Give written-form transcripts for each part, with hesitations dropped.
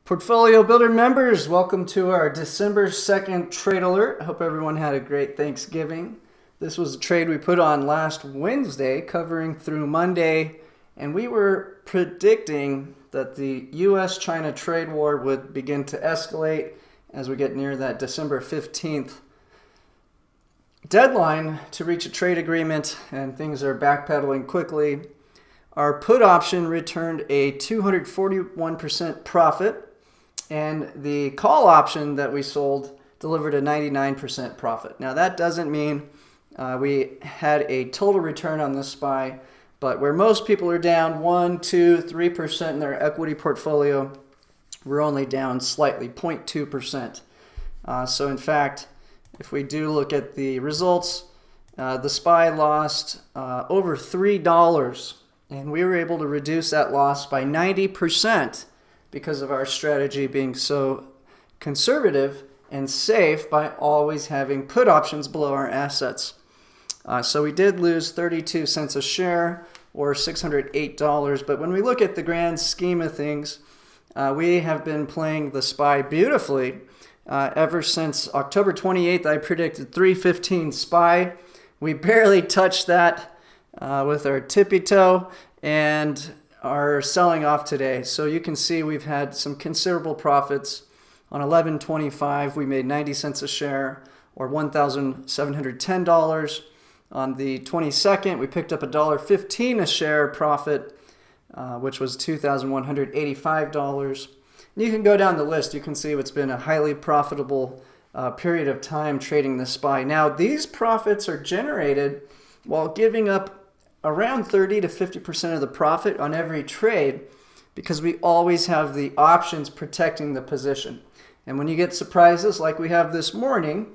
Portfolio Builder members, welcome to our December 2nd trade alert. I hope everyone had a great Thanksgiving. This was a trade we put on last Wednesday, covering through Monday, and we were predicting that the U.S.-China trade war would begin to escalate as we get near that December 15th deadline to reach a trade agreement, and things are backpedaling quickly. Our put option returned a 241% profit, and the call option that we sold delivered a 99% profit. Now that doesn't mean we had a total return on this SPY, but where most people are down 1, 2, 3% in their equity portfolio, we're only down slightly, 0.2%. So in fact, if we do look at the results, the SPY lost over $3, and we were able to reduce that loss by 90% because of our strategy being so conservative and safe by always having put options below our assets. So we did lose 32 cents a share, or $608, but when we look at the grand scheme of things, we have been playing the SPY beautifully. Ever since October 28th, I predicted 315 SPY. We barely touched that with our tippy toe and are selling off today. So you can see we've had some considerable profits. On 11.25, we made 90 cents a share, or $1,710. On the 22nd, we picked up $1.15 a share profit, which was $2,185. You can go down the list. You can see it's been a highly profitable period of time trading the SPY. Now, these profits are generated while giving up around 30 to 50% of the profit on every trade, because we always have the options protecting the position. And when you get surprises like we have this morning,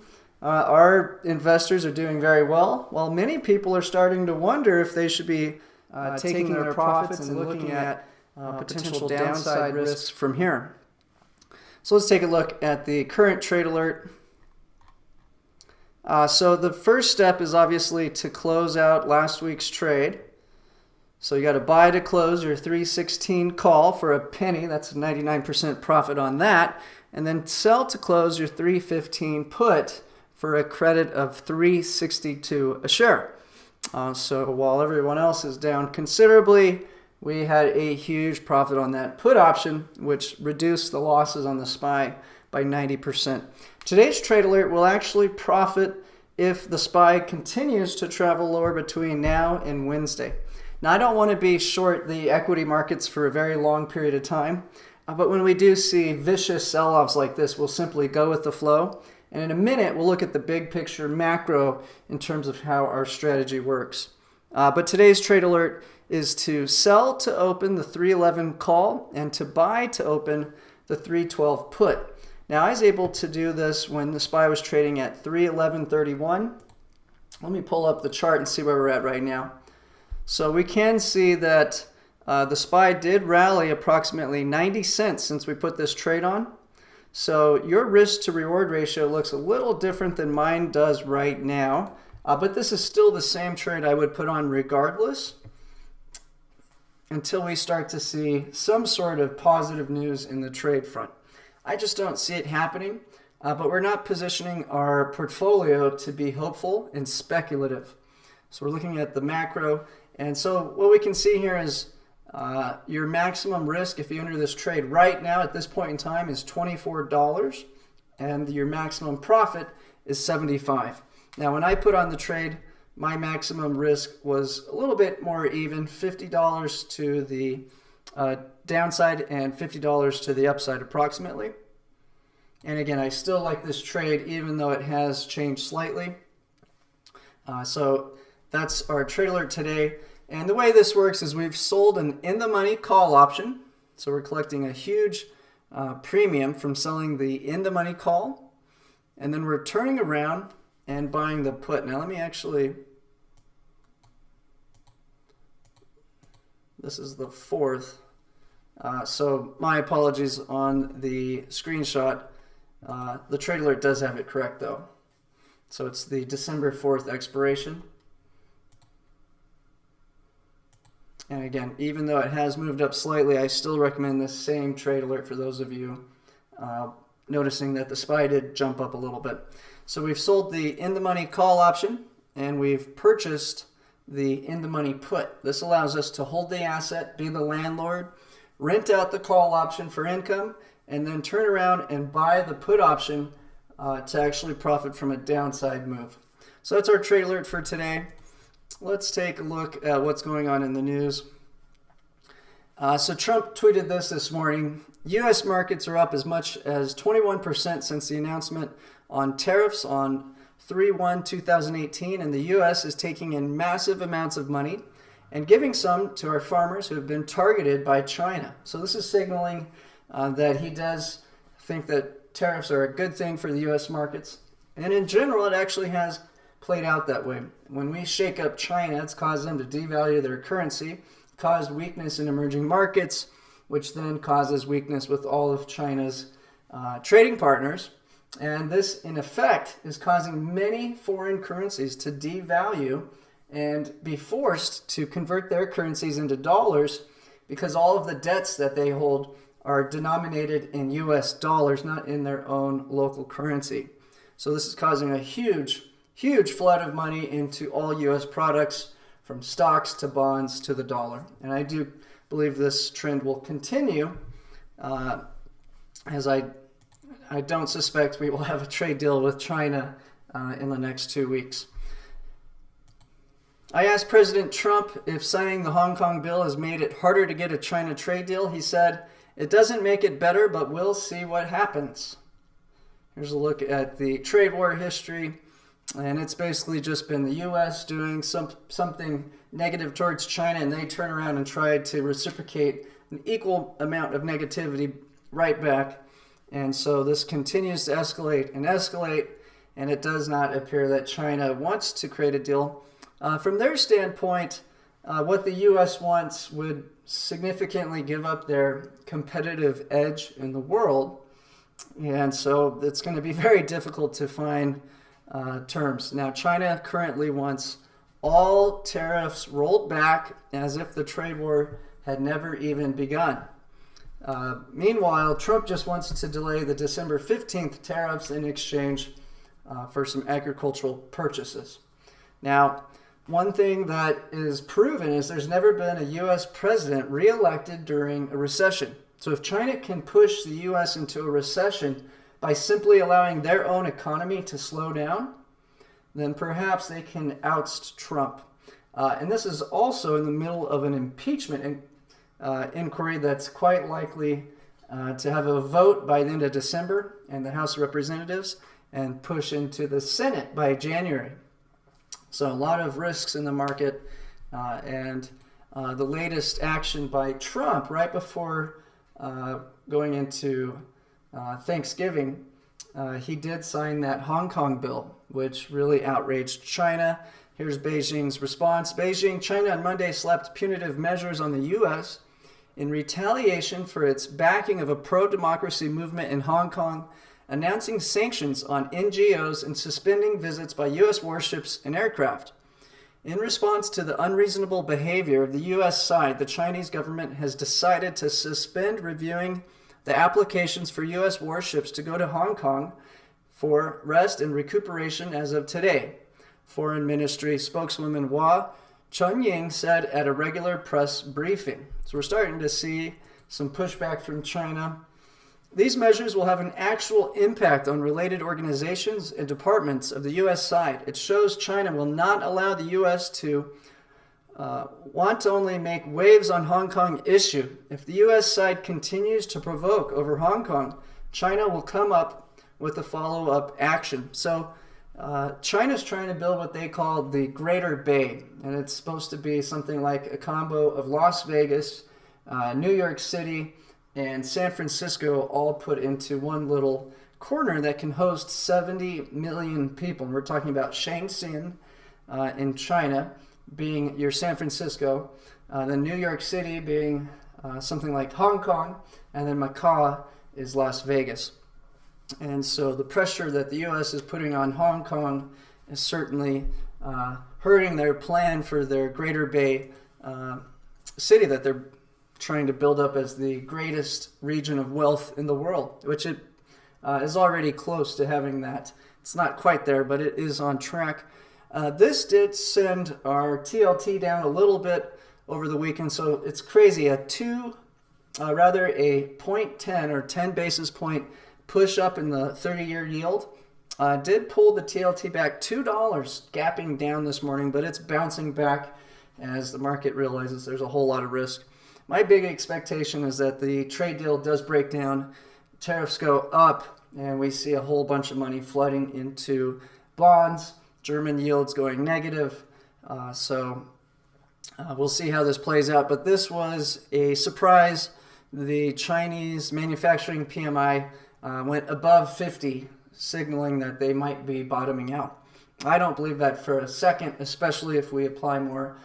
our investors are doing very well, while many people are starting to wonder if they should be taking their profits and looking at potential downside risks from here. So let's take a look at the current trade alert. So the first step is obviously to close out last week's trade. So you got to buy to close your 316 call for a penny. That's a 99% profit on that. And then sell to close your 315 put for a credit of 362 a share. So while everyone else is down considerably, we had a huge profit on that put option, which reduced the losses on the SPY by 90%. Today's trade alert will actually profit if the SPY continues to travel lower between now and Wednesday. Now, I don't want to be short the equity markets for a very long period of time, but when we do see vicious sell-offs like this, we'll simply go with the flow. And in a minute, we'll look at the big picture macro in terms of how our strategy works. But today's trade alert is to sell to open the 311 call and to buy to open the 312 put. Now, I was able to do this when the SPY was trading at 311.31. Let me pull up the chart and see where we're at right now. So we can see that the SPY did rally approximately 90 cents since we put this trade on. So your risk to reward ratio looks a little different than mine does right now, but this is still the same trade I would put on regardless until we start to see some sort of positive news in the trade front. I just don't see it happening, but we're not positioning our portfolio to be hopeful and speculative. So we're looking at the macro, and so what we can see here is your maximum risk if you enter this trade right now at this point in time is $24, and your maximum profit is $75. Now, when I put on the trade, my maximum risk was a little bit more even, $50 to the downside and $50 to the upside approximately. And again, I still like this trade even though it has changed slightly. So that's our trade alert today. And the way this works is we've sold an in-the-money call option. So we're collecting a huge premium from selling the in-the-money call. And then we're turning around and buying the put. Now let me actually, this is the 4th. So my apologies on the screenshot. The trade alert does have it correct though. So it's the December 4th expiration. And again, even though it has moved up slightly, I still recommend this same trade alert for those of you noticing that the SPY did jump up a little bit. So we've sold the in-the-money call option, and we've purchased the in-the-money put. This allows us to hold the asset, be the landlord, rent out the call option for income, and then turn around and buy the put option to actually profit from a downside move. So that's our trade alert for today. Let's take a look at what's going on in the news. So Trump tweeted this morning. U.S. markets are up as much as 21% since the announcement on tariffs on 3/1/2018, and the U.S. is taking in massive amounts of money and giving some to our farmers who have been targeted by China. So this is signaling that he does think that tariffs are a good thing for the U.S. markets. And in general, it actually has played out that way. When we shake up China, it's caused them to devalue their currency, caused weakness in emerging markets, which then causes weakness with all of China's trading partners. And this, in effect, is causing many foreign currencies to devalue and be forced to convert their currencies into dollars because all of the debts that they hold are denominated in US dollars, not in their own local currency. So this is causing a huge flood of money into all US products, from stocks to bonds to the dollar. And I do believe this trend will continue, as I don't suspect we will have a trade deal with China in the next 2 weeks. I asked President Trump if signing the Hong Kong bill has made it harder to get a China trade deal. He said, "It doesn't make it better, but we'll see what happens." Here's a look at the trade war history, and it's basically just been the U.S. doing something negative towards China, and they turn around and try to reciprocate an equal amount of negativity right back. And so this continues to escalate, and it does not appear that China wants to create a deal. From their standpoint, what the U.S. wants would significantly give up their competitive edge in the world. And so it's going to be very difficult to find terms. Now, China currently wants all tariffs rolled back as if the trade war had never even begun. Meanwhile, Trump just wants to delay the December 15th tariffs in exchange for some agricultural purchases. Now, one thing that is proven is there's never been a U.S. president reelected during a recession. So if China can push the U.S. into a recession by simply allowing their own economy to slow down, then perhaps they can oust Trump. And this is also in the middle of an impeachment inquiry that's quite likely to have a vote by the end of December in the House of Representatives and push into the Senate by January. So a lot of risks in the market, and the latest action by Trump right before going into Thanksgiving, he did sign that Hong Kong bill, which really outraged China. Here's Beijing's response. China on Monday slapped punitive measures on the U.S. in retaliation for its backing of a pro-democracy movement in Hong Kong, announcing sanctions on NGOs and suspending visits by U.S. warships and aircraft. In response to the unreasonable behavior of the U.S. side, the Chinese government has decided to suspend reviewing the applications for U.S. warships to go to Hong Kong for rest and recuperation as of today. Foreign Ministry spokeswoman Hua Chunying said at a regular press briefing. So we're starting to see some pushback from China. These measures will have an actual impact on related organizations and departments of the U.S. side. It shows China will not allow the U.S. to want to only make waves on Hong Kong issue. If the U.S. side continues to provoke over Hong Kong, China will come up with a follow-up action. So China's trying to build what they call the Greater Bay, and it's supposed to be something like a combo of Las Vegas, New York City, and San Francisco all put into one little corner that can host 70 million people. And we're talking about Shenzhen in China being your San Francisco, then New York City being something like Hong Kong, and then Macau is Las Vegas. And so the pressure that the U.S. is putting on Hong Kong is certainly hurting their plan for their Greater Bay city that they're trying to build up as the greatest region of wealth in the world, which it is already close to having that. It's not quite there, but it is on track. This did send our TLT down a little bit over the weekend, so it's crazy. A 0.10 or 10 basis point push up in the 30-year yield did pull the TLT back $2, gapping down this morning, but it's bouncing back as the market realizes there's a whole lot of risk. My big expectation is that the trade deal does break down, tariffs go up, and we see a whole bunch of money flooding into bonds, German yields going negative. So we'll see how this plays out. But this was a surprise. The Chinese manufacturing PMI went above 50, signaling that they might be bottoming out. I don't believe that for a second, especially if we apply more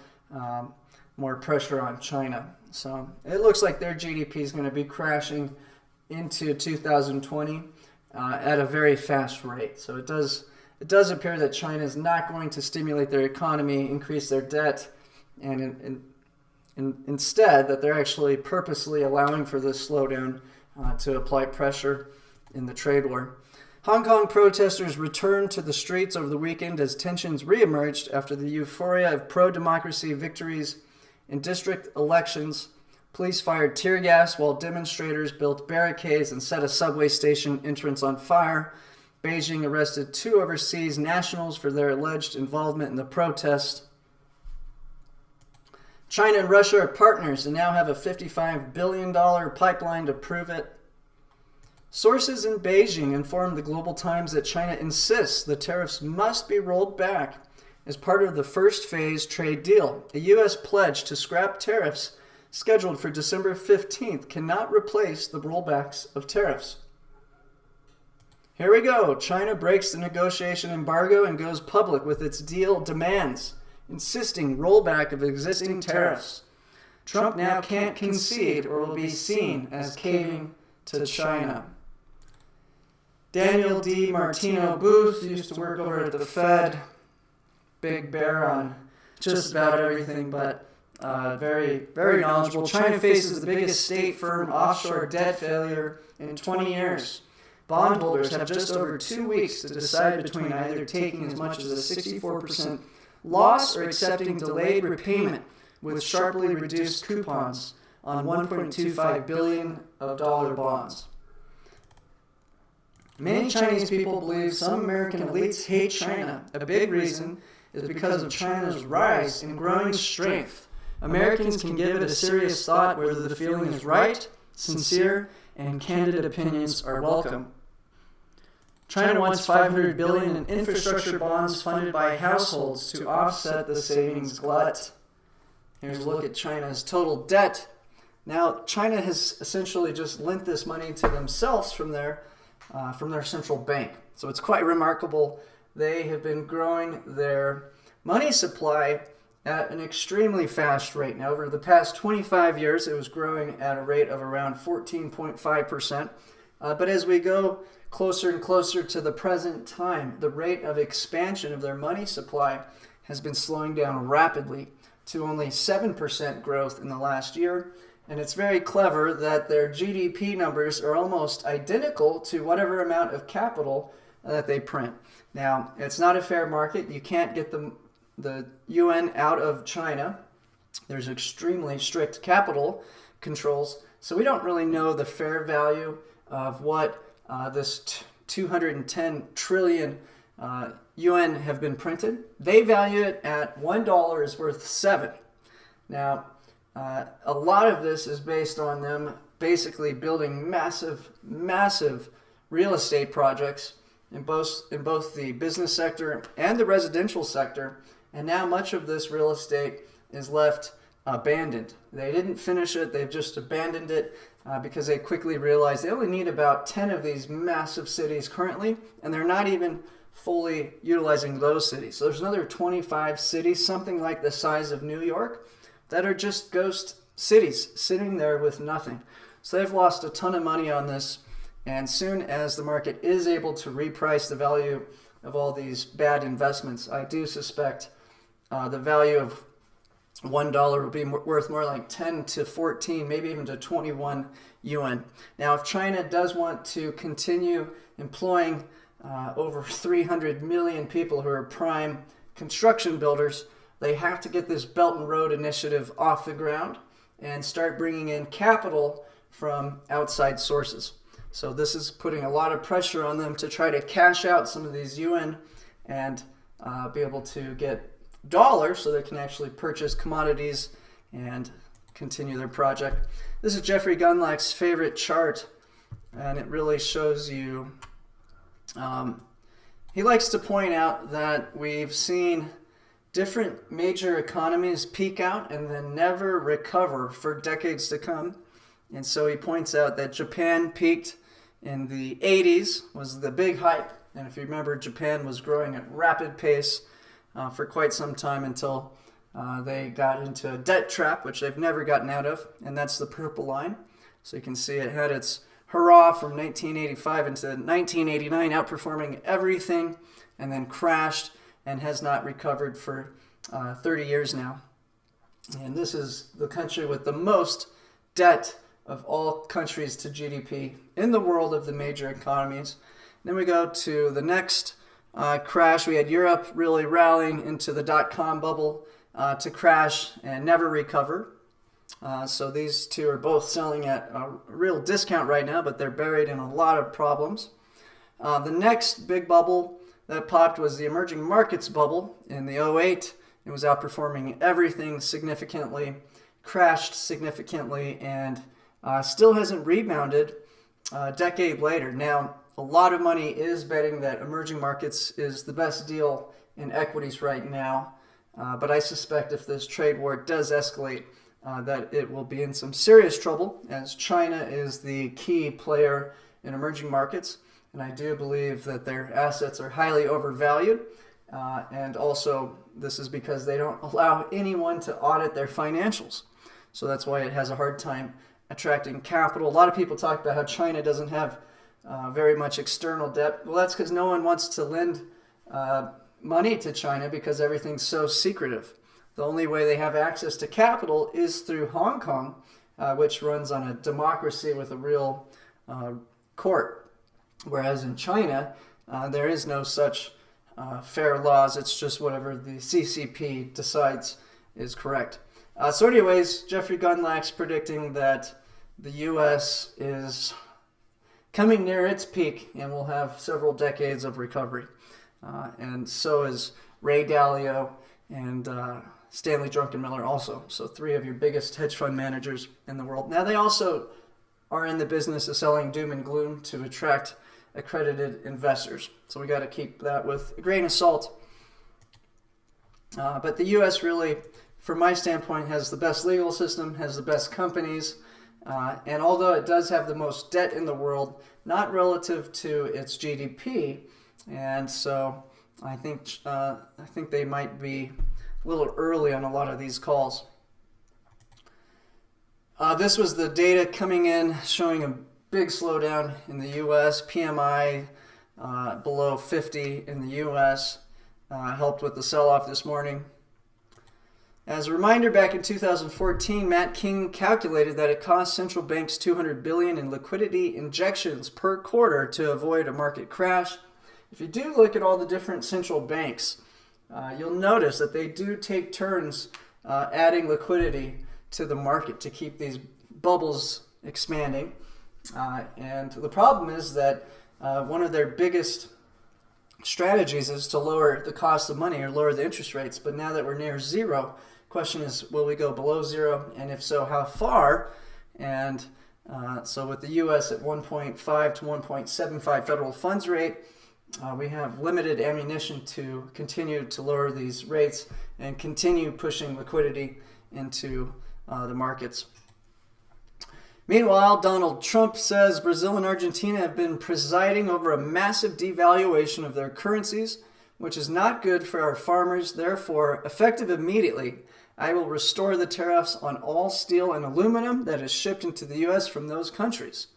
pressure on China. So it looks like their GDP is going to be crashing into 2020 at a very fast rate. So it does appear that China is not going to stimulate their economy, increase their debt, and instead that they're actually purposely allowing for this slowdown to apply pressure in the trade war. Hong Kong protesters returned to the streets over the weekend as tensions reemerged after the euphoria of pro-democracy victories in district elections. Police fired tear gas while demonstrators built barricades and set a subway station entrance on fire. Beijing arrested 2 overseas nationals for their alleged involvement in the protest. China and Russia are partners and now have a $55 billion pipeline to prove it. Sources in Beijing informed the Global Times that China insists the tariffs must be rolled back as part of the first phase trade deal. A U.S. pledge to scrap tariffs scheduled for December 15th cannot replace the rollbacks of tariffs. Here we go. China breaks the negotiation embargo and goes public with its deal demands, insisting rollback of existing tariffs. Trump now can't concede or will be seen as caving to China. Daniel D. Martino Booth used to work over at the Fed. Big bear on just about everything, but very, very knowledgeable. China faces the biggest state firm offshore debt failure in 20 years. Bondholders have just over 2 weeks to decide between either taking as much as a 64% loss or accepting delayed repayment with sharply reduced coupons on $1.25 billion of dollar bonds. Many Chinese people believe some American elites hate China. A big reason is because of China's rise in growing strength. Americans can give it a serious thought whether the feeling is right, sincere, and candid opinions are welcome. China wants $500 billion in infrastructure bonds funded by households to offset the savings glut. Here's a look at China's total debt. Now, China has essentially just lent this money to themselves from their central bank. So it's quite remarkable. They have been growing their money supply at an extremely fast rate. Now, over the past 25 years, it was growing at a rate of around 14.5%. But as we go closer and closer to the present time, the rate of expansion of their money supply has been slowing down rapidly to only 7% growth in the last year. And it's very clever that their GDP numbers are almost identical to whatever amount of capital that they print. Now, it's not a fair market. You can't get the yuan out of China. There's extremely strict capital controls. So we don't really know the fair value of what this 210 trillion yuan have been printed. They value it at $1 is worth 7. Now, a lot of this is based on them basically building massive real estate projects in both the business sector and the residential sector. And now much of this real estate is left abandoned. They didn't finish it. They've just abandoned it because they quickly realized they only need about 10 of these massive cities currently, and they're not even fully utilizing those cities. So there's another 25 cities, something like the size of New York, that are just ghost cities sitting there with nothing. So they've lost a ton of money on this, and soon as the market is able to reprice the value of all these bad investments, I do suspect the value of $1 will be worth more like 10 to 14, maybe even to 21 yuan. Now, if China does want to continue employing over 300 million people who are prime construction builders, they have to get this Belt and Road Initiative off the ground and start bringing in capital from outside sources. So this is putting a lot of pressure on them to try to cash out some of these yuan and be able to get dollars so they can actually purchase commodities and continue their project. This is Jeffrey Gundlach's favorite chart, and it really shows you, he likes to point out that we've seen different major economies peak out and then never recover for decades to come. And so he points out that Japan peaked in the 80s, was the big hype. And if you remember, Japan was growing at rapid pace for quite some time until they got into a debt trap, which they've never gotten out of. And that's the purple line. So you can see it had its hurrah from 1985 into 1989, outperforming everything, and then crashed and has not recovered for 30 years now. And this is the country with the most debt of all countries to GDP in the world of the major economies. Then we go to the next crash. We had Europe really rallying into the dot-com bubble to crash and never recover. So these two are both selling at a real discount right now, but they're buried in a lot of problems. The next big bubble that popped was the emerging markets bubble in the '08. It was outperforming everything significantly, crashed significantly, and still hasn't rebounded a decade later. Now, a lot of money is betting that emerging markets is the best deal in equities right now, but I suspect if this trade war does escalate, that it will be in some serious trouble, as China is the key player in emerging markets, and I do believe that their assets are highly overvalued, and also this is because they don't allow anyone to audit their financials. So that's why it has a hard time attracting capital. A lot of people talk about how China doesn't have very much external debt. Well, that's because no one wants to lend money to China because everything's so secretive. The only way they have access to capital is through Hong Kong, which runs on a democracy with a real court. Whereas in China, there is no such fair laws. It's just whatever the CCP decides is correct. So anyways, Jeffrey Gundlach's predicting that the U.S. is coming near its peak and will have several decades of recovery. And so is Ray Dalio and Stanley Druckenmiller also. So three of your biggest hedge fund managers in the world. Now they also are in the business of selling doom and gloom to attract accredited investors. So we got to keep that with a grain of salt. But the U.S. really, from my standpoint, has the best legal system, has the best companies, and although it does have the most debt in the world, not relative to its GDP, and so I think they might be a little early on a lot of these calls. This was the data coming in showing a big slowdown in the U.S. PMI below 50 in the U.S. Helped with the sell-off this morning. As a reminder, back in 2014, Matt King calculated that it cost central banks $200 billion in liquidity injections per quarter to avoid a market crash. If you do look at all the different central banks, you'll notice that they do take turns adding liquidity to the market to keep these bubbles expanding. And the problem is that one of their biggest strategies is to lower the cost of money or lower the interest rates. But now that we're near zero, question is, will we go below zero? And if so, how far? And so with the U.S. at 1.5 to 1.75 federal funds rate, we have limited ammunition to continue to lower these rates and continue pushing liquidity into the markets. Meanwhile, Donald Trump says Brazil and Argentina have been presiding over a massive devaluation of their currencies, which is not good for our farmers. Therefore, effective immediately, I will restore the tariffs on all steel and aluminum that is shipped into the U.S. from those countries.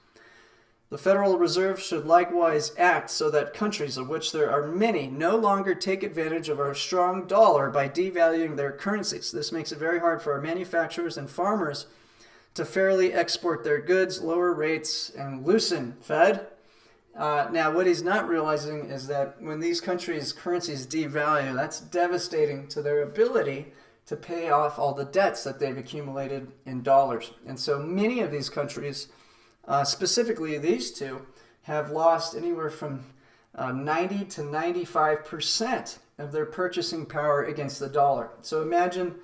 The Federal Reserve should likewise act so that countries, of which there are many, no longer take advantage of our strong dollar by devaluing their currencies. This makes it very hard for our manufacturers and farmers to fairly export their goods, lower rates, and loosen Fed. Now, what he's not realizing is that when these countries' currencies devalue, that's devastating to their ability to pay off all the debts that they've accumulated in dollars. And so many of these countries, specifically these two, have lost anywhere from 90 to 95% of their purchasing power against the dollar. So imagine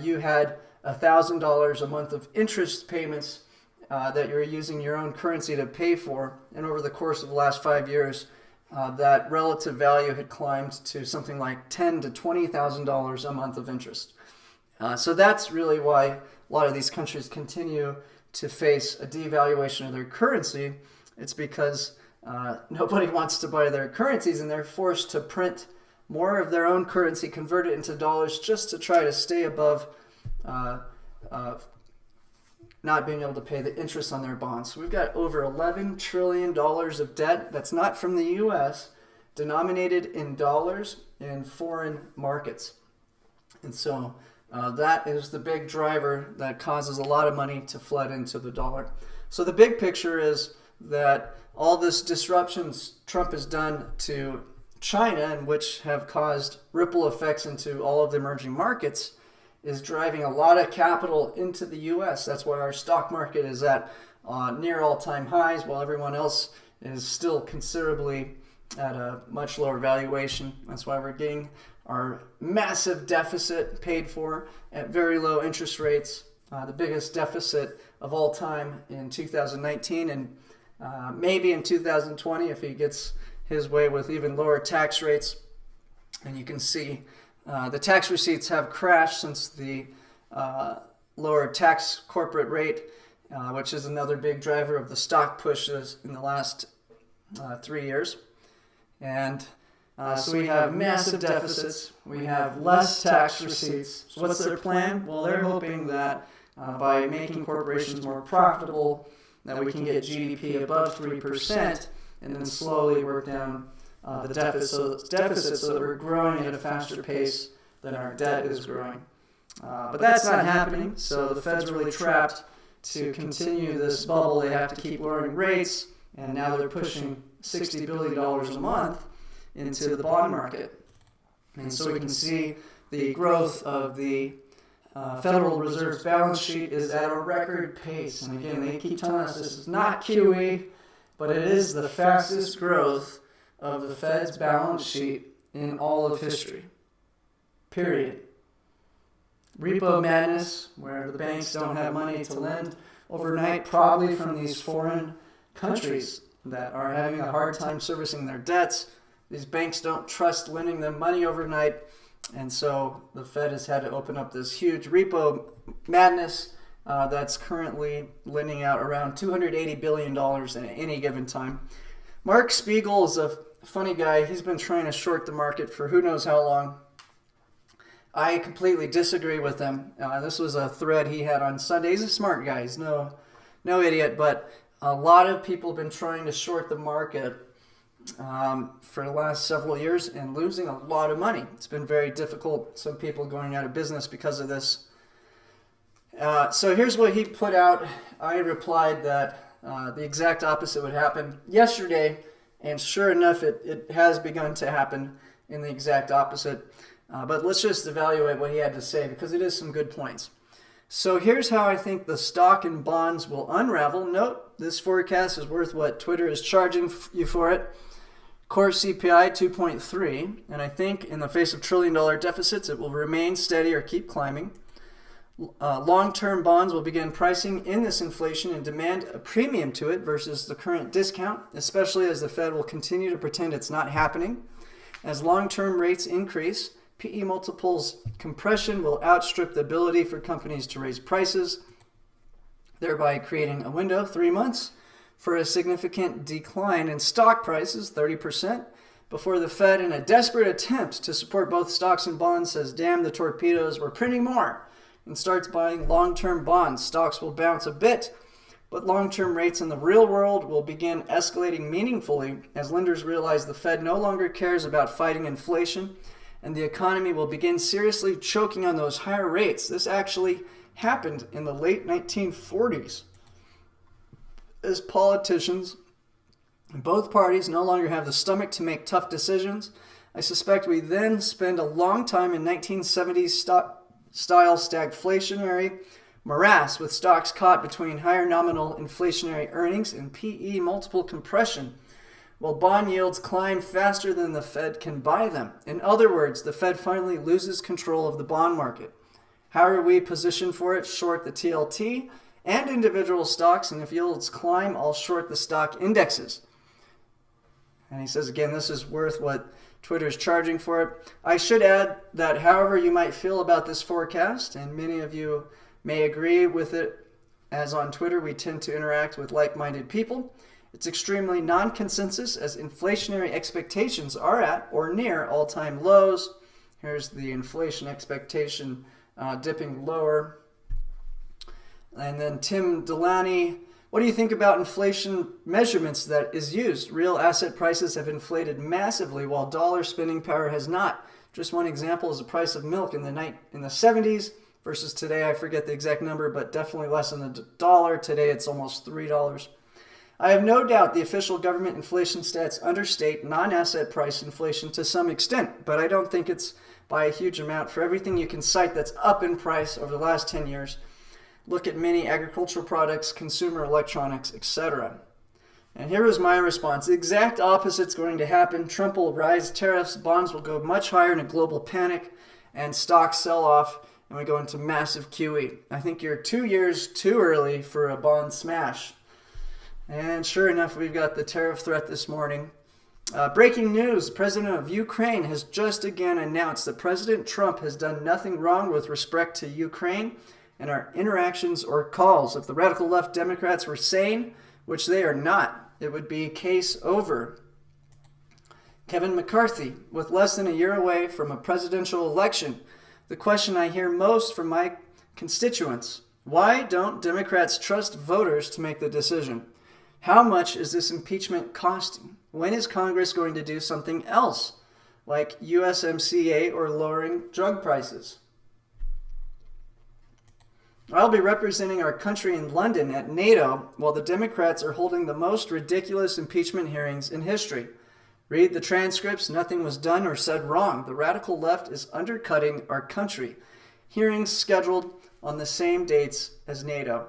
you had $1,000 a month of interest payments that you're using your own currency to pay for, and over the course of the last 5 years, that relative value had climbed to something like $10,000 to $20,000 a month of interest. So that's really why a lot of these countries continue to face a devaluation of their currency. It's because nobody wants to buy their currencies, and they're forced to print more of their own currency, convert it into dollars, just to try to stay above not being able to pay the interest on their bonds. So we've got over $11 trillion of debt that's not from the U.S., denominated in dollars in foreign markets. And so that is the big driver that causes a lot of money to flood into the dollar. So the big picture is that all this disruptions Trump has done to China, and which have caused ripple effects into all of the emerging markets, is driving a lot of capital into the U.S. That's why our stock market is at near all-time highs, while everyone else is still considerably at a much lower valuation. That's why we're getting our massive deficit paid for at very low interest rates, the biggest deficit of all time in 2019, and maybe in 2020 if he gets his way with even lower tax rates. And you can see the tax receipts have crashed since the lower tax corporate rate, which is another big driver of the stock pushes in the last 3 years. And so we have massive deficits. We have less tax receipts. So what's their plan? Well, they're hoping that by making corporations more profitable, that we can get GDP above 3% and then slowly work down the deficit so that we're growing at a faster pace than our debt is growing. But that's not happening, so the Fed's really trapped to continue this bubble. They have to keep lowering rates, and now they're pushing $60 billion a month into the bond market. And so we can see the growth of the Federal Reserve's balance sheet is at a record pace. And again, they keep telling us this is not QE, but it is the fastest growth of the Fed's balance sheet in all of history. Period. Repo madness, where the banks don't have money to lend overnight, probably from these foreign countries that are having a hard time servicing their debts. These banks don't trust lending them money overnight, and so the Fed has had to open up this huge repo madness that's currently lending out around $280 billion at any given time. Mark Spiegel is a funny guy. He's been trying to short the market for who knows how long. I completely disagree with him. This was a thread he had on Sunday. He's a smart guy. He's no idiot, but a lot of people have been trying to short the market for the last several years and losing a lot of money. It's been very difficult. Some people going out of business because of this. So here's what he put out. I replied that the exact opposite would happen yesterday, and sure enough, it has begun to happen in the exact opposite. But let's just evaluate what he had to say, because it is some good points. So here's how I think the stock and bonds will unravel. Note, this forecast is worth what Twitter is charging you for it. Core CPI 2.3, and I think in the face of trillion-dollar deficits, it will remain steady or keep climbing. Long-term bonds will begin pricing in this inflation and demand a premium to it versus the current discount, especially as the Fed will continue to pretend it's not happening. As long-term rates increase, PE multiples compression will outstrip the ability for companies to raise prices, thereby creating a window, 3 months, for a significant decline in stock prices, 30%, before the Fed, in a desperate attempt to support both stocks and bonds, says, damn the torpedoes, we're printing more, and starts buying long-term bonds. Stocks will bounce a bit, but long-term rates in the real world will begin escalating meaningfully as lenders realize the Fed no longer cares about fighting inflation, and the economy will begin seriously choking on those higher rates. This actually happened in the late 1940s as politicians in both parties no longer have the stomach to make tough decisions. I suspect we then spend a long time in 1970s style stagflationary morass with stocks caught between higher nominal inflationary earnings and PE multiple compression, while bond yields climb faster than the Fed can buy them. In other words, the Fed finally loses control of the bond market. How are we positioned for it? Short the TLT and individual stocks, and if yields climb, I'll short the stock indexes. And he says, again, this is worth what Twitter is charging for it. I should add that however you might feel about this forecast, and many of you may agree with it, as on Twitter we tend to interact with like-minded people, it's extremely non-consensus as inflationary expectations are at or near all-time lows. Here's the inflation expectation dipping lower. And then Tim Delaney, what do you think about inflation measurements that is used? Real asset prices have inflated massively while dollar spending power has not. Just one example is the price of milk in the 70s versus today. I forget the exact number, but definitely less than a dollar. Today it's almost $3. I have no doubt the official government inflation stats understate non-asset price inflation to some extent, but I don't think it's by a huge amount. For everything you can cite that's up in price over the last 10 years, look at many agricultural products, consumer electronics, etc. And here was my response. The exact opposite's going to happen. Trump will rise tariffs, bonds will go much higher in a global panic, and stocks sell off, and we go into massive QE. I think you're 2 years too early for a bond smash. And sure enough, we've got the tariff threat this morning. Breaking news, the president of Ukraine has just again announced that President Trump has done nothing wrong with respect to Ukraine and our interactions or calls. If the radical left Democrats were sane, which they are not, it would be case over. Kevin McCarthy, with less than a year away from a presidential election, the question I hear most from my constituents, why don't Democrats trust voters to make the decision? How much is this impeachment costing? When is Congress going to do something else, like USMCA or lowering drug prices? I'll be representing our country in London at NATO while the Democrats are holding the most ridiculous impeachment hearings in history. Read the transcripts. Nothing was done or said wrong. The radical left is undercutting our country. Hearings scheduled on the same dates as NATO.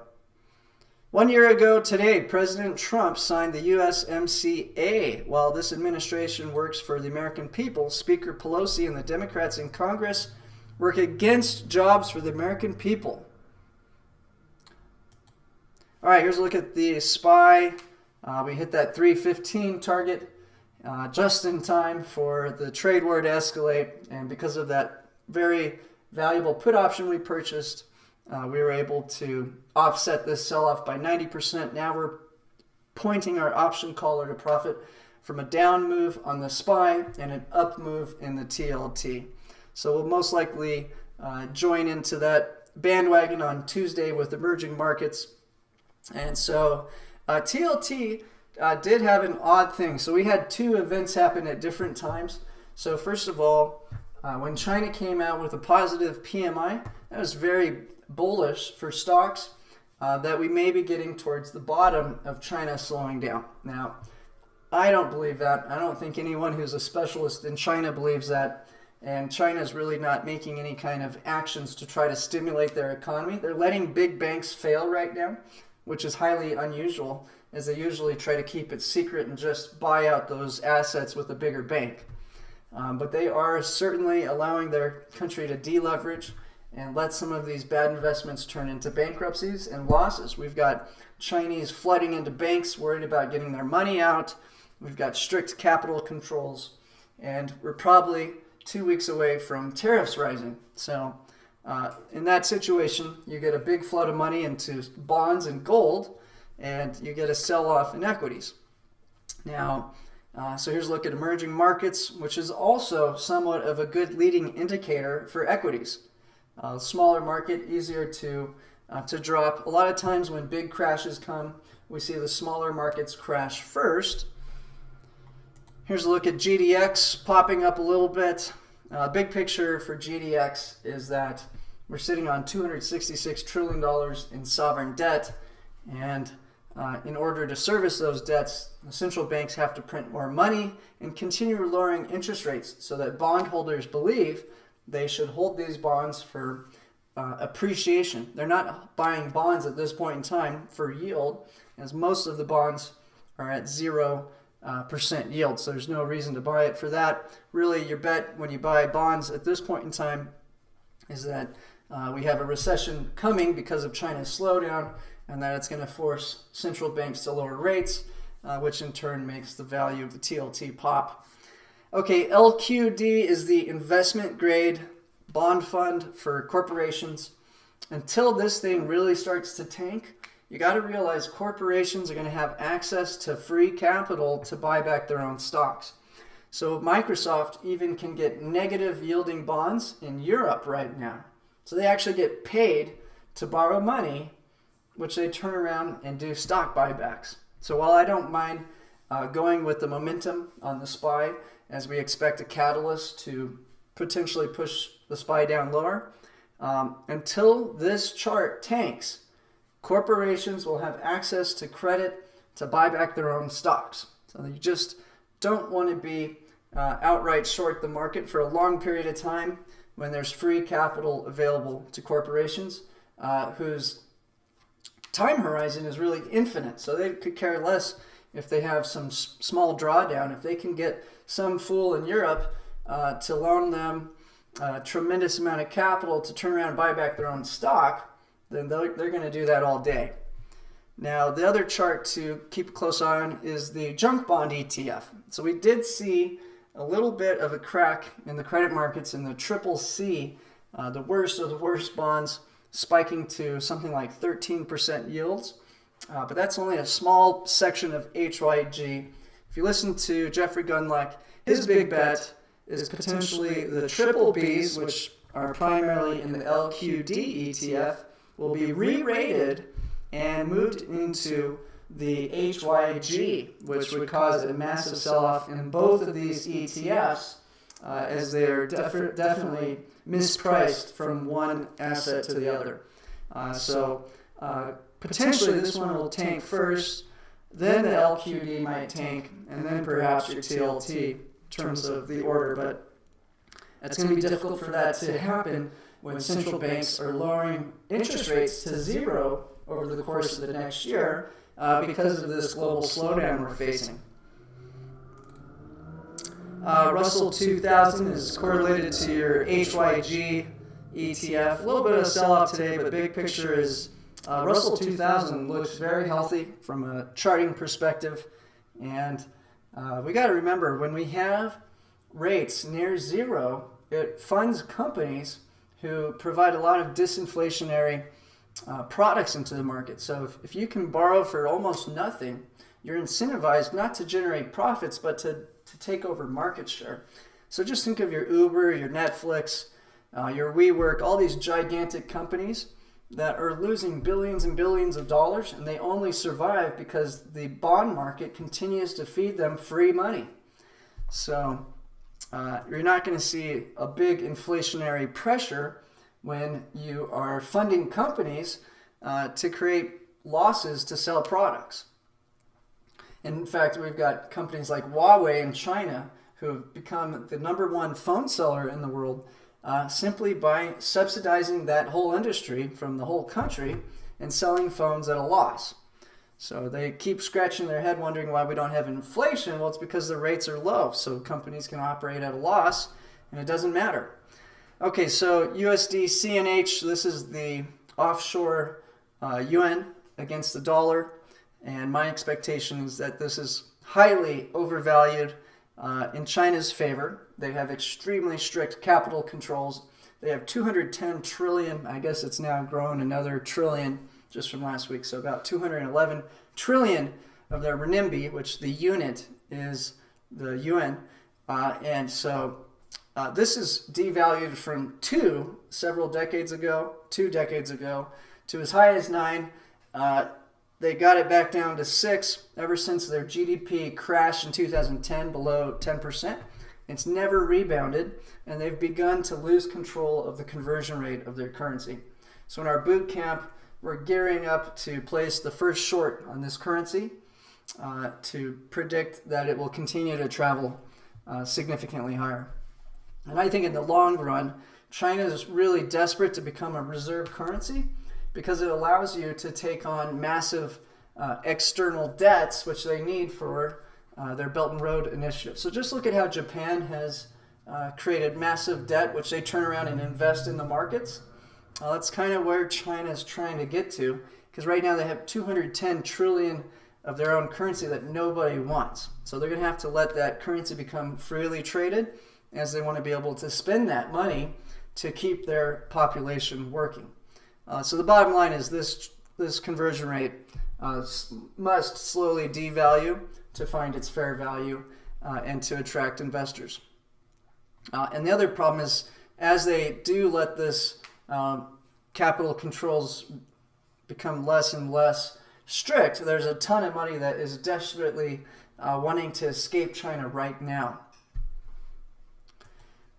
1 year ago today, President Trump signed the USMCA. While this administration works for the American people, Speaker Pelosi and the Democrats in Congress work against jobs for the American people. All right, here's a look at the SPY. We hit that 315 target just in time for the trade war to escalate. And because of that very valuable put option we purchased, we were able to offset this sell-off by 90%. Now we're pointing our option caller to profit from a down move on the SPY and an up move in the TLT. So we'll most likely join into that bandwagon on Tuesday with emerging markets. And so TLT did have an odd thing. So we had two events happen at different times. So first of all, when China came out with a positive PMI, that was very bullish for stocks that we may be getting towards the bottom of China slowing down. Now, I don't believe that. I don't think anyone who's a specialist in China believes that. And China is really not making any kind of actions to try to stimulate their economy. They're letting big banks fail right now, which is highly unusual, as they usually try to keep it secret and just buy out those assets with a bigger bank. But they are certainly allowing their country to deleverage and let some of these bad investments turn into bankruptcies and losses. We've got Chinese flooding into banks, worried about getting their money out. We've got strict capital controls, and we're probably 2 weeks away from tariffs rising. So in that situation, you get a big flood of money into bonds and gold, and you get a sell-off in equities. Now, so here's a look at emerging markets, which is also somewhat of a good leading indicator for equities. Smaller market, easier to to drop. A lot of times when big crashes come, we see the smaller markets crash first. Here's a look at GDX popping up a little bit. Big picture for GDX is that we're sitting on $266 trillion in sovereign debt, and in order to service those debts, the central banks have to print more money and continue lowering interest rates so that bondholders believe they should hold these bonds for appreciation. They're not buying bonds at this point in time for yield, as most of the bonds are at 0% yield, so there's no reason to buy it for that. Really, your bet when you buy bonds at this point in time is that we have a recession coming because of China's slowdown, and that it's going to force central banks to lower rates, which in turn makes the value of the TLT pop. Okay, LQD is the investment grade bond fund for corporations. Until this thing really starts to tank, you got to realize corporations are going to have access to free capital to buy back their own stocks. So Microsoft even can get negative yielding bonds in Europe right now. So they actually get paid to borrow money, which they turn around and do stock buybacks. So while I don't mind going with the momentum on the SPY, as we expect a catalyst to potentially push the SPY down lower, until this chart tanks, corporations will have access to credit to buy back their own stocks. So you just don't want to be outright short the market for a long period of time when there's free capital available to corporations whose time horizon is really infinite. So they could care less if they have some small drawdown. If they can get some fool in Europe to loan them a tremendous amount of capital to turn around and buy back their own stock, then they're going to do that all day. Now, the other chart to keep a close eye on is the junk bond ETF. So we did see a little bit of a crack in the credit markets in the triple C, the worst of the worst bonds, spiking to something like 13% yields. But that's only a small section of HYG. If you listen to Jeffrey Gundlach, his big bet is potentially the triple Bs, which are primarily in the LQD ETF, will be re-rated and moved into the HYG, which would cause a massive sell-off in both of these ETFs as they're definitely mispriced from one asset to the other. So potentially this one will tank first, then the LQD might tank, and then perhaps your TLT in terms of the order. But it's going to be difficult for that to happen when central banks are lowering interest rates to 0 over the course of the next year because of this global slowdown we're facing. Russell 2000 is correlated to your HYG ETF. A little bit of a sell-off today, but big picture is Russell 2000 looks very healthy from a charting perspective. And we got to remember, when we have rates near 0, it funds companies who provide a lot of disinflationary products into the market. So if you can borrow for almost nothing, you're incentivized not to generate profits, but to take over market share. So just think of your Uber, your Netflix, your WeWork, all these gigantic companies that are losing billions and billions of dollars, and they only survive because the bond market continues to feed them free money. So you're not going to see a big inflationary pressure when you are funding companies to create losses to sell products. And in fact, we've got companies like Huawei in China who have become the #1 phone seller in the world simply by subsidizing that whole industry from the whole country and selling phones at a loss. So they keep scratching their head wondering why we don't have inflation. Well, it's because the rates are low, so companies can operate at a loss, and it doesn't matter. Okay, so USD CNH, this is the offshore yuan against the dollar, and my expectation is that this is highly overvalued in China's favor. They have extremely strict capital controls. They have 210 trillion, I guess it's now grown another trillion just from last week, so about 211 trillion of their renminbi, which the unit is the yuan, and so this is devalued from 2 decades ago to as high as 9. They got it back down to 6 ever since their GDP crashed in 2010 below 10%. It's never rebounded, and they've begun to lose control of the conversion rate of their currency. So in our boot camp, we're gearing up to place the first short on this currency to predict that it will continue to travel significantly higher. And I think in the long run, China is really desperate to become a reserve currency because it allows you to take on massive external debts, which they need for their Belt and Road Initiative. So just look at how Japan has created massive debt, which they turn around and invest in the markets. That's kind of where China is trying to get to, because right now they have 210 trillion of their own currency that nobody wants. So they're going to have to let that currency become freely traded, as they want to be able to spend that money to keep their population working. So the bottom line is this conversion rate must slowly devalue to find its fair value and to attract investors. And the other problem is, as they do let this capital controls become less and less strict, there's a ton of money that is desperately wanting to escape China right now.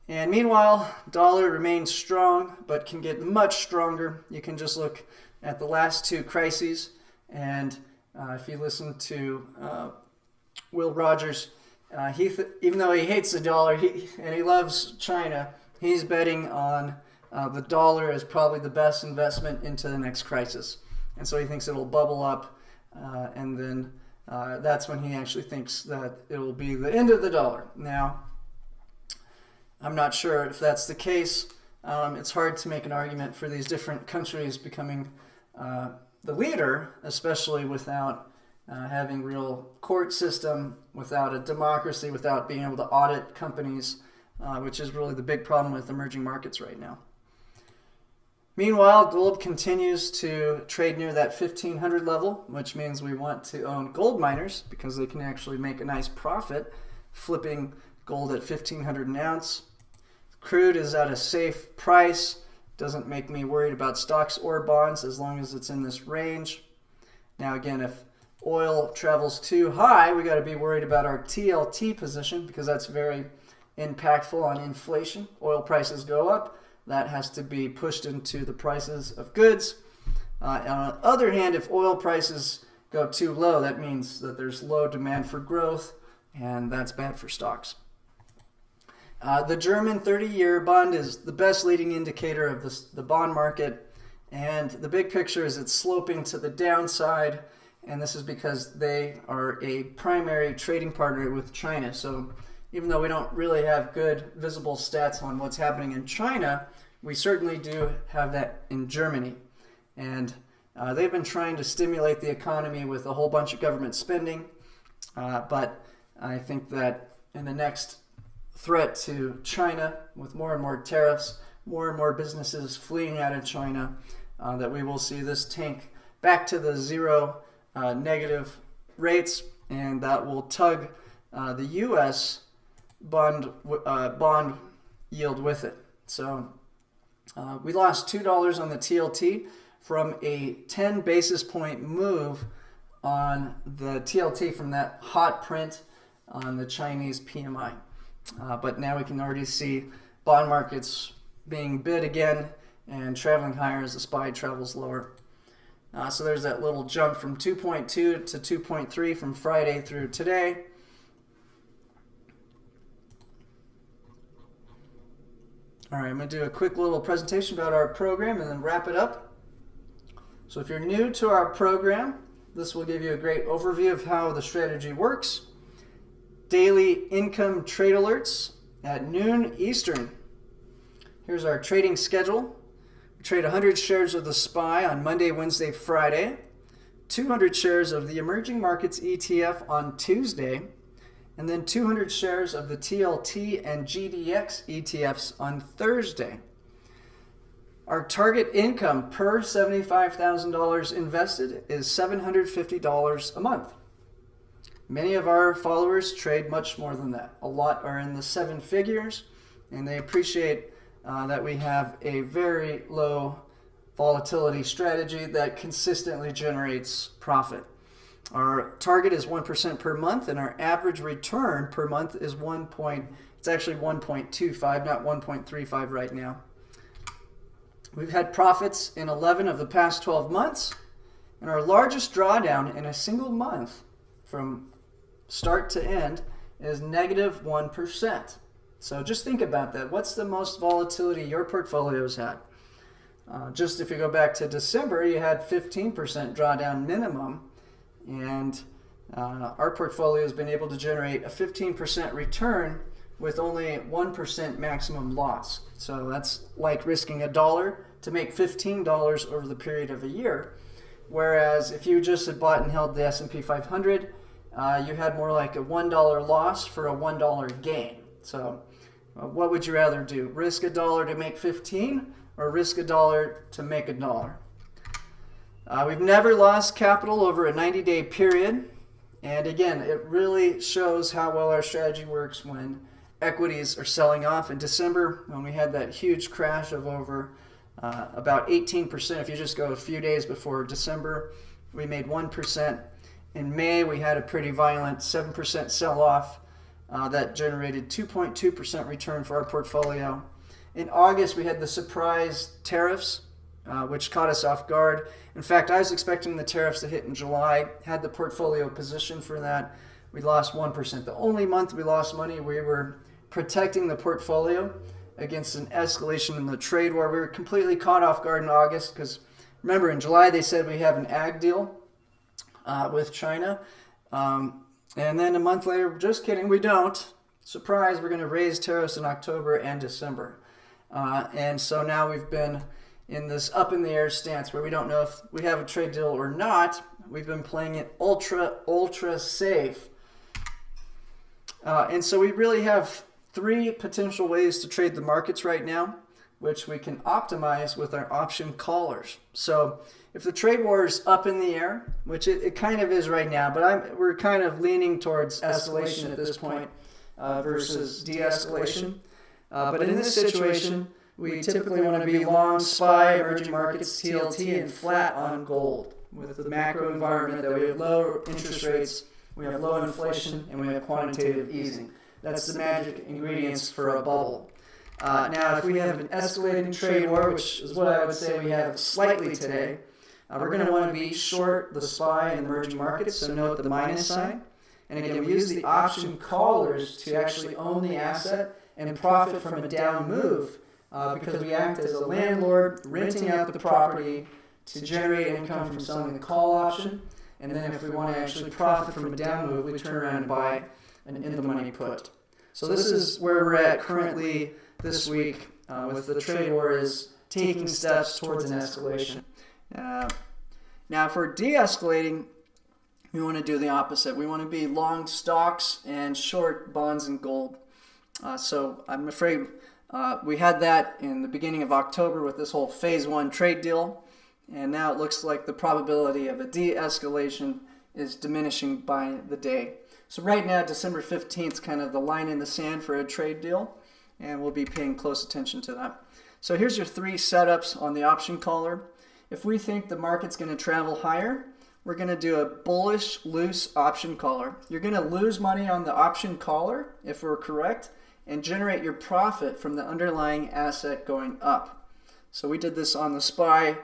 And meanwhile, dollar remains strong, but can get much stronger. You can just look at the last two crises, and if you listen to Will Rogers, even though he hates the dollar and he loves China, he's betting on the dollar as probably the best investment into the next crisis. And so he thinks it'll bubble up, and then that's when he actually thinks that it will be the end of the dollar. Now, I'm not sure if that's the case. It's hard to make an argument for these different countries becoming the leader, especially without having real court system, without a democracy, without being able to audit companies, which is really the big problem with emerging markets right now. Meanwhile, gold continues to trade near that 1,500 level, which means we want to own gold miners because they can actually make a nice profit flipping gold at 1,500 an ounce. Crude is at a safe price. Doesn't make me worried about stocks or bonds as long as it's in this range. Now again, if oil travels too high, we got to be worried about our TLT position because that's very impactful on inflation. Oil prices go up. That has to be pushed into the prices of goods. On the other hand, if oil prices go too low, that means that there's low demand for growth, and that's bad for stocks. The German 30-year bond is the best leading indicator of the bond market, and the big picture is it's sloping to the downside, and this is because they are a primary trading partner with China. So even though we don't really have good visible stats on what's happening in China, we certainly do have that in Germany. And they've been trying to stimulate the economy with a whole bunch of government spending, but I think that in the next threat to China, with more and more tariffs, more and more businesses fleeing out of China, that we will see this tank back to the zero negative rates, and that will tug the U.S. bond yield with it. So we lost $2 on the TLT from a 10 basis point move on the TLT from that hot print on the Chinese PMI. But now we can already see bond markets being bid again and traveling higher as the SPY travels lower. So there's that little jump from 2.2 to 2.3 from Friday through today. All right, I'm going to do a quick little presentation about our program and then wrap it up. So if you're new to our program, this will give you a great overview of how the strategy works. Daily income trade alerts at noon Eastern. Here's our trading schedule. We trade 100 shares of the SPY on Monday, Wednesday, Friday, 200 shares of the Emerging Markets ETF on Tuesday, and then 200 shares of the TLT and GDX ETFs on Thursday. Our target income per $75,000 invested is $750 a month. Many of our followers trade much more than that. A lot are in the seven figures, and they appreciate that we have a very low volatility strategy that consistently generates profit. Our target is 1% per month, and our average return per month is it's actually 1.25, not 1.35 right now. We've had profits in 11 of the past 12 months, and our largest drawdown in a single month from start to end is negative 1%. So just think about that. What's the most volatility your portfolio's had? Just if you go back to December, you had 15% drawdown minimum, and our portfolio has been able to generate a 15% return with only 1% maximum loss. So that's like risking $1 to make $15 over the period of a year. Whereas if you just had bought and held the S&P 500, you had more like a $1 loss for a $1 gain. So what would you rather do? Risk $1 to make 15 or risk $1 to make $1? We've never lost capital over a 90-day period. And again, it really shows how well our strategy works when equities are selling off. In December, when we had that huge crash of over about 18%, if you just go a few days before December, we made 1%. In May, we had a pretty violent 7% sell-off that generated 2.2% return for our portfolio. In August, we had the surprise tariffs, which caught us off guard. In fact, I was expecting the tariffs to hit in July, had the portfolio positioned for that. We lost 1%. The only month we lost money, we were protecting the portfolio against an escalation in the trade war. We were completely caught off guard in August because, remember, in July they said we have an ag deal with China. And then a month later, just kidding, we don't. Surprise, we're going to raise tariffs in October and December. And so now we've been in this up in the air stance where we don't know if we have a trade deal or not. We've been playing it ultra safe. And so we really have 3 potential ways to trade the markets right now, which we can optimize with our option callers. So if the trade war is up in the air, which it kind of is right now, but we're kind of leaning towards escalation at this point versus de-escalation. But in this situation, we typically want to be long SPY, emerging markets, TLT, and flat on gold with the macro environment that we have low interest rates, we have low inflation, and we have quantitative easing. That's the magic ingredients for a bubble. Now, if we have an escalating trade war, which is what I would say we have slightly today, we're going to want to be short the SPY and emerging markets, so note the minus sign. And again, we use the option callers to actually own the asset and profit from a down move because we act as a landlord renting out the property to generate income from selling the call option. And then if we want to actually profit from a down move, we turn around and buy an in-the-money put. So this is where we're at currently this week with the trade war is taking steps towards an escalation. Now, if we're de-escalating, we want to do the opposite. We want to be long stocks and short bonds and gold. So I'm afraid we had that in the beginning of October with this whole phase 1 trade deal. And now it looks like the probability of a de-escalation is diminishing by the day. So right now, December 15th is kind of the line in the sand for a trade deal, and we'll be paying close attention to that. So here's your 3 setups on the option caller. If we think the market's going to travel higher, we're going to do a bullish loose option caller. You're going to lose money on the option caller, if we're correct, and generate your profit from the underlying asset going up. So we did this on the SPY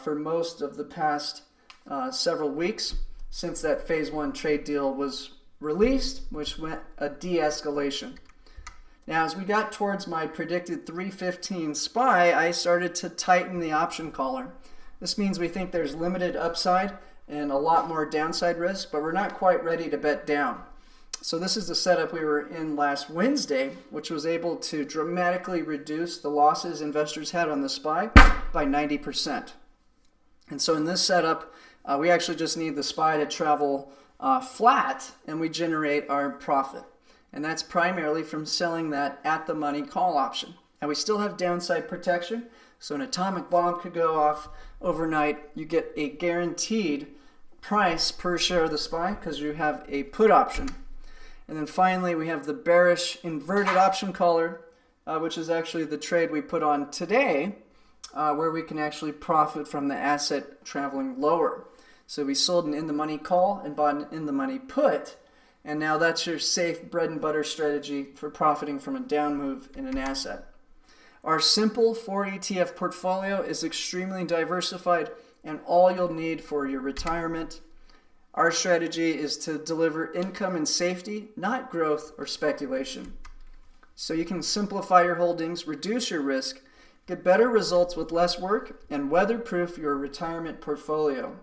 for most of the past several weeks since that phase 1 trade deal was released, which went a de-escalation. Now, as we got towards my predicted 315 SPY, I started to tighten the option caller. This means we think there's limited upside and a lot more downside risk, but we're not quite ready to bet down. So this is the setup we were in last Wednesday, which was able to dramatically reduce the losses investors had on the SPY by 90%. And so in this setup, we actually just need the SPY to travel flat, and we generate our profit. And that's primarily from selling that at-the-money call option. And we still have downside protection, so an atomic bomb could go off overnight. You get a guaranteed price per share of the SPY because you have a put option. And then finally, we have the bearish inverted option caller, which is actually the trade we put on today. where we can actually profit from the asset traveling lower. So we sold an in-the-money call and bought an in-the-money put, and now that's your safe bread and butter strategy for profiting from a down move in an asset. Our simple 4 ETF portfolio is extremely diversified and all you'll need for your retirement. Our strategy is to deliver income and safety, not growth or speculation. So you can simplify your holdings, reduce your risk, get better results with less work, and weatherproof your retirement portfolio.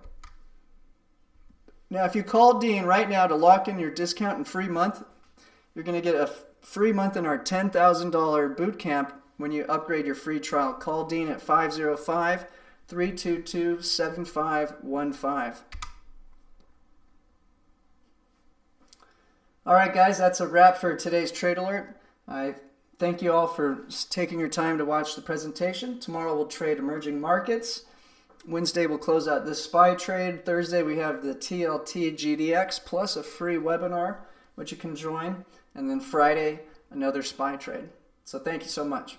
Now, if you call Dean right now to lock in your discount and free month, you're going to get a free month in our $10,000 boot camp when you upgrade your free trial. Call Dean at 505-322-7515. All right, guys, that's a wrap for today's Trade Alert. I thank you all for taking your time to watch the presentation. Tomorrow we'll trade emerging markets. Wednesday we'll close out this SPY trade. Thursday we have the TLT GDX plus a free webinar which you can join. And then Friday, another SPY trade. So thank you so much.